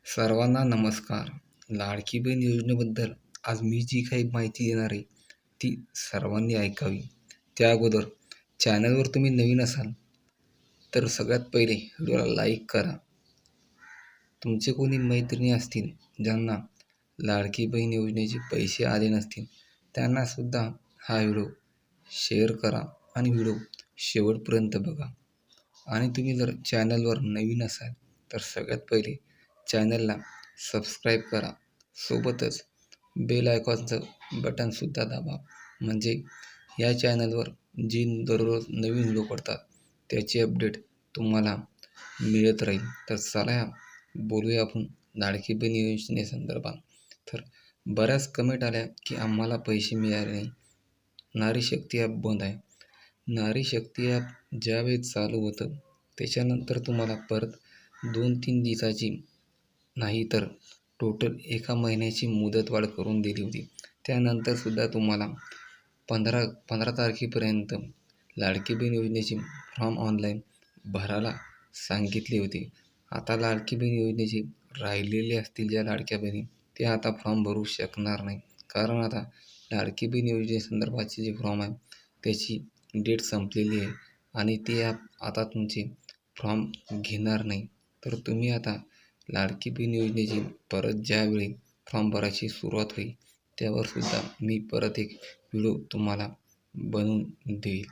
सर्वांना नमस्कार. लाडकी बहीण योजनेबद्दल आज मी जी काही माहिती देणार आहे ती सर्वांनी ऐकावी. त्या अगोदर चॅनलवर तुम्ही नवीन असाल तर सगळ्यात पहिले व्हिडिओला लाईक करा. तुमचे कोणी मैत्रिणी असतील ज्यांना लाडकी बहीण योजनेचे पैसे आले नसतील त्यांनासुद्धा हा व्हिडिओ शेअर करा आणि व्हिडिओ शेवटपर्यंत बघा. आणि तुम्ही जर चॅनलवर नवीन असाल तर सगळ्यात पहिले चॅनलला सबस्क्राईब करा. सोबतच बेल आयकॉनचं बटनसुद्धा दाबा, म्हणजे या चॅनलवर जी दररोज नवीन व्हिडिओ पडतात त्याची अपडेट तुम्हाला मिळत राहील. तर चला बोलूया आपण लाडकी बहीण योजनेसंदर्भात. तर बऱ्याच कमेंट आल्या की आम्हाला पैसे मिळाले नाही. नारी शक्ती ॲप बंद आहे. नारी शक्ती ॲप ज्यावेळेस चालू होतं त्याच्यानंतर तुम्हाला परत 2-3 दिवसाची नाही तर टोटल 1 महिन्याची मुदतवाढ करून दिली होती. त्यानंतरसुद्धा तुम्हाला 15 तारखेपर्यंत लाडकी बहीण योजनेची फॉर्म ऑनलाईन भरायला सांगितली होती. आता लाडकी बहीण योजनेचे राहिलेले असतील ज्या लाडक्या बहिणी ते आता फॉर्म भरू शकणार नाही. कारण आता लाडकी बहीण योजनेसंदर्भाचे जे फॉर्म आहे त्याची डेट संपलेली आहे आणि ते ॲप आता तुमचे फॉर्म घेणार नाही. तर तुम्ही आता लाडकी बहीण योजनेची परत ज्यावेळी फॉर्म भरायची सुरुवात होईल त्यावरसुद्धा मी परत एक व्हिडिओ तुम्हाला बनवून देईल.